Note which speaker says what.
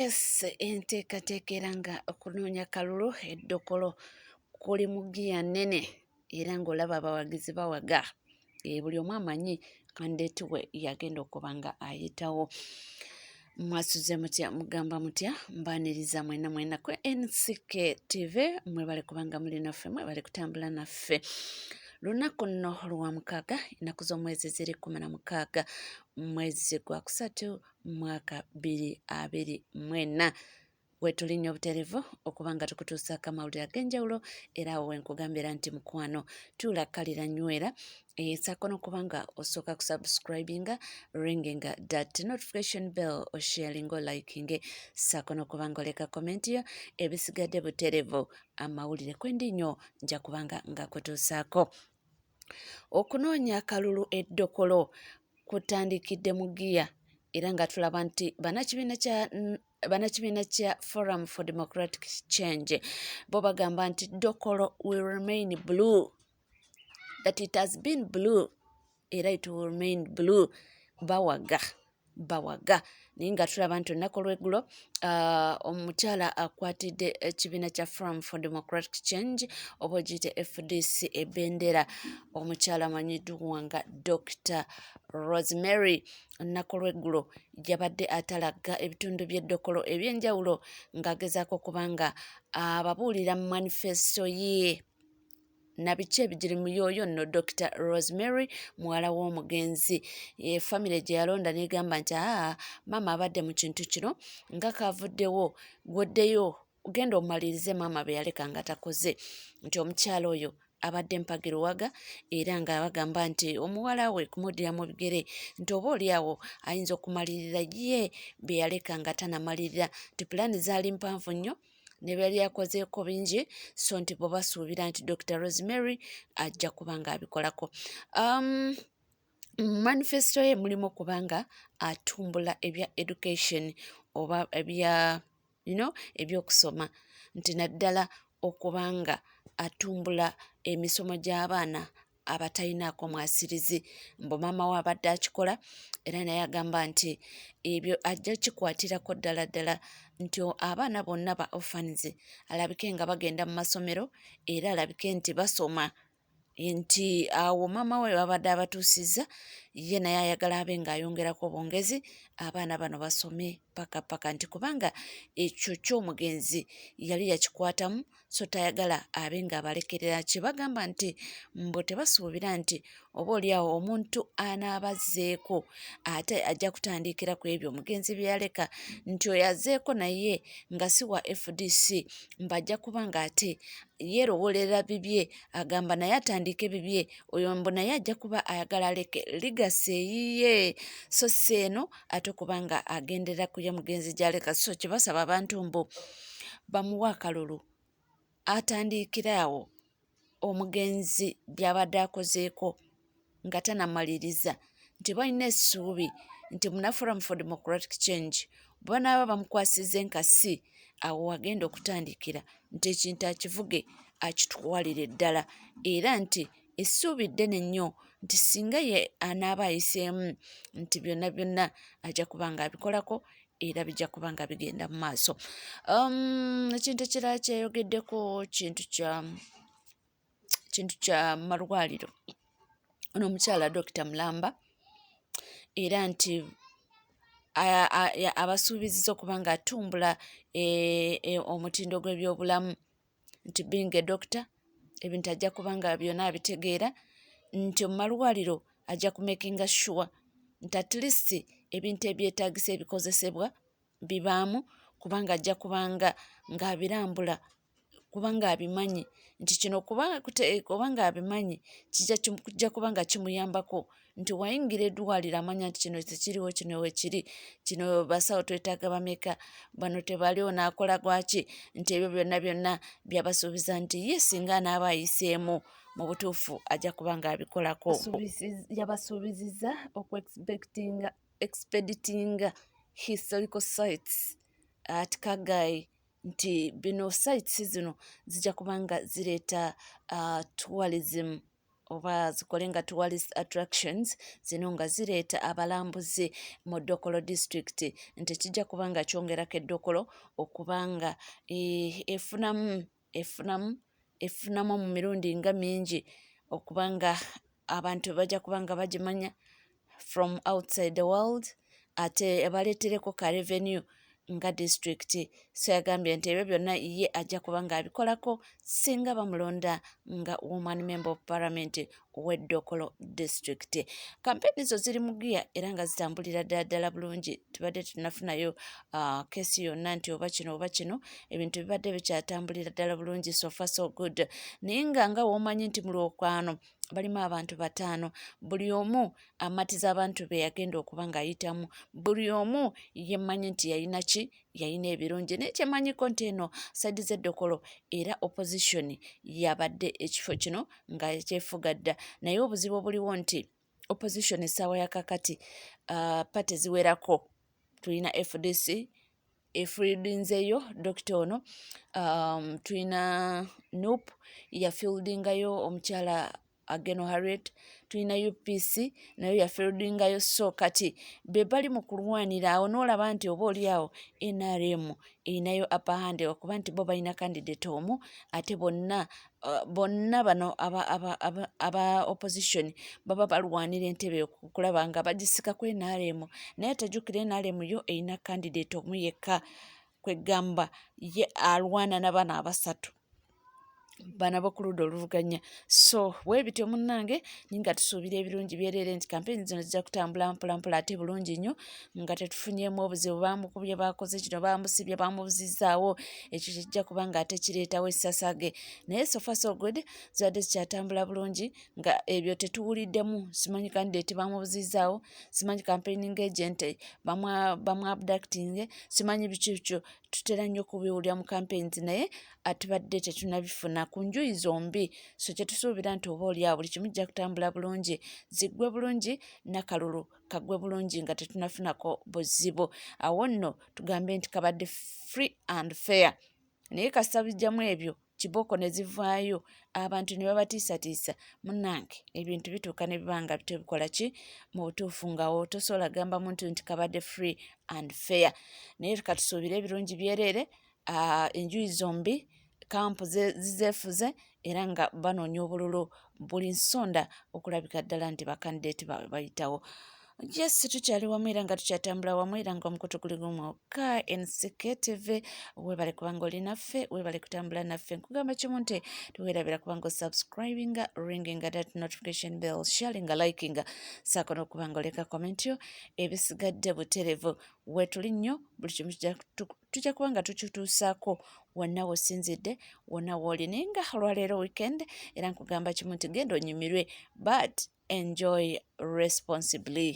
Speaker 1: Yes, enteekateeka nga okunoonya kalulu Edokolo kuli mu giya nnene era ng'olaba abawagizi bawaga. Buli omu amanyi kandidate we yagenda okuba nga ayitawo. Mwasuze mutya, mugamba mutya, mbaaniriza mwena ku NCK TV mwebale kubanga muli naffe, mwebale kutambula naffe. Lunaku nno lwa mukaaga, ennaku z'omwezi ziri 16 mwezi gwa kusatu mwaka 2024. Wetulinnya obuterevu okuba nga tukutuusaako amawulire ag'enjawulo era awo wenkugambira nti mukwano tulakkalira nywera saako n'okuba nga osooka kusubscribinga, ringinga that notification bell, osharinga, olikinge, saako n'okuba nga oleka komenti yo. Ebisigadde buterevu, amawulire kwendinyo nja kubanga nga kutuusaako. Okunoonya akalulu Edokolo kutandikidde mu giya era nga tulaba nti bannakibiina kya Forum for Democratic Change bo bagamba nti Dokolo will remain blue, that it has been blue era it will remain blue. Bawaga naye nga tulaba nti olunaku olw'eggulo omukyala akwatidde ekibiina kya Forum for Democratic Change oba ogiyite FDC ebendera, omukyala amanyiddwa nga Dr. Rosemary. Olunaku olw'eggulo yabadde atalaga ebitundu by'Edokolo eby'enjawulo ng'agezaako okuba nga ababuulira mu manifesto ye na biki ebigiri mu yooyo nno Dr. Rosemary muwala w'omugenzi. Famire gye yalonda n'egamba nti maama abadde mu kintu kino nga kaavuddewo, gwoddeyo genda omalirize maama be yaleka nga takoze. Nti omukyala oyo abadde mpagiruwaga era nga bagamba nti omuwala we kumuddira mu bigere nti oba oli awo ayinza okumalirira ye be yaleka nga tanamalirira, nti pulaani zaali mpanvu nnyo ne byali yakozeeko bingi, so nti bwe basuubira nti Dr. Rosemary ajja kuba nga abikolako. Manifesto ye mulimu okuba nga atumbula ebya education oba ebyokusoma, nti naddala okuba nga atumbula emisomo gy'abaana abatalinaako mwasirizi. Mbu maama we abadde akikola era naye agamba nti ebyo ajja kikwatirako ddala nti abaana bonna ba orphans alabike nga bagenda mu masomero era alabike nti basoma, nti awo maama we babadde abatuusizza, ye naye ayagala abe ng'ayongerako obwongezi abaana bano basome paka nti kubanga ekyo ky'omugenzi yali yakikwatamu, so tayagala abe ng'abalekerera. Kye bagamba nti mbu tebasuubira nti oba oli awo omuntu anaabazzeeko ate ajja kutandikira ku ebyo omugenzi bye yaleka, nti oyo azzeeko naye nga si wa FDC mbajja kuba nga ate yeerowoolera bibye, agamba naye atandike bibye, oyo mbu naye ajja kuba ayagala aleke ligasi eyiye, so si eno ate okuba nga agendera ku ye mugenzi gy'aleka. So kye basaba abantu mbu bamuwe akalulu atandikira awo omugenzi by'abadde akozeeko nga tanamaliriza, nti balina essuubi nti muna Forum for Democratic Change banaaba bamukwasizza enkasi awo agenda okutandikira, nti ekintu akivuge akitwalire ddala era nti essuubi ddene nnyo nti singa ye anaaba ayiseemu nti byonna ajja kuba nga abikolako era bijja kuba nga bigenda mu maaso. Ekintu ekirala kyeyogeddeko kintu kya malwaliro, ono omukyala Dr. Mulamba era nti abasuubizizza okuba nga atumbula omutindo gw'ebyobulamu, nti being a doctor ebintu ajja kuba nga byonna abitegeera, nti mu malwaliro ajja kumakinga sure nti at least ebintu ebyetaagisa ebikozesebwa bibaamu, kubanga ajja kubanga ng'abirambula kubanga abimanyi nti kino kubanga abimanyi kijja kuba nga kimuyambako, nti wayingira eddwaliro amanya nti kino tekiriwo, kino wekiri, kino basawo twetaaga bameka, bano tebaliwo, naakola gwaki, nti ebyo byonna byabasuubiza nti ye singa anaaba ayiseemu mu butuufu ajja kuba nga abikolako. Yabasuubizizza expeditinga historical sites at Kagayi, nti bino sites zino zijja kuba nga zireeta tourism oba zikole nga tourist attractions zino nga zireeta abalambuzi mu Edokolo district nti kijja kubanga kyongerako Edokolo okubanga efunamu mu mirundi nga mingi okubanga abantu bajja kubanga bagimanya from outside the world ate baleetereko ka revenue nga district. So yagambye nti ebyo byonna ye ajja kubanga abikolako singa bamulonda nga woman member of parliament ow'Edokolo district. Kampeni zo ziri mu giya era nga zitambulira ddala bulungi. Tubadde tunafunayo kesi yonna nti oba kino ebintu bibadde bikyatambulira ddala bulungi, so far so good. Naye nga womanyi nti mu Lwokwano balimu abantu 5, buli omu amatiza abantu be yagenda okuba ng'ayitamu, buli omu yemmanyi nti yalina ebirungi. Naye kyemmanyiko nti eno saidi z'Edokolo era opposition yabadde ekifo kino nga kyefuga dda, naye obuzibu obuliwo nti opposition essaawa ya kakati pate ziwerako. Tulina FDC efieldinzeyo Dr. ono, tulina NUP yafieldingayo omukyala Ageno Harriet, tulina UPC nayo yafieldingayo, so kati be bali mu kulwanira awo. N'olaba nti oba oli awo NRM erinayo upper hand okuba nti bo balina candidate omu ate bonna bano aba opposition baba balwanira entebe okulaba nga bagisika ku NRM, naye tajjukira NRM yo erina candidate omu yekka kwegamba ye alwana n'abana 3 bana b'okuludda oluvuganya. So weebityo munnange nga tusuubira ebirungi byerere nti kampeni zino zijja kutambula mpolampola ate bulungi nnyo nga tetufunyeemu obuzibu. Bamukubye, bakoze kino, bamusibye, bamubuzizaawo, ekyo kijja kuba nga ate kireetawo essasage. Naye so far so good, zibadde zikyatambula bulungi nga ebyo tetuwuliddemu. Simanyi candidate bamubuzizaawo, simanyi campaigning agent bamwabducting, simanyi bikyo tutera nnyo kubiwulira mu campaigns, naye atubadde tetunabifuna ku njuyi zombi. So kyetusuubira nti oba oli awo buli kimu kijja kutambula bulungi, ziggwe bulungi, n'akalulu kaggwe bulungi nga tetunafunako buzibu. Awo nno tugambe nti kabadde free and fair. Naye kasita bijjamu ebyo kibooko ne zivaayo abantu ne babatiisatiisa, munnange ebintu bituuka ne bibanga tebikola ki mu butuufu ngawo tosobola gamba muntu nti kabadde free and fair. Naye katusuubire ebirungi byerere, enjuyi zombi kampu zizeefuze era nga banoonya obululu buli nsonda okulabika ddala nti bakandidate bayitawo. Yes, tukyali wamu era nga tukyatambula wamu era nga omukutu guli gumu KNCK TV. Weebale kubanga oli naffe, weebale kutambula naffe. Nkugamba kimu nti tuweerabira kubanga subscribinga, ringinga that notification bell, sharinga, likinga, saako n'okubanga oleka comment yo. Ebisigadde buterevu weetuli nnyo, buli kimu tujja kuba nga tukituusaako wonna wosinzidde, wonna wooli. Naye nga olwaleero weekend era nkugamba kimu nti genda onyumirwe but enjoy responsibly.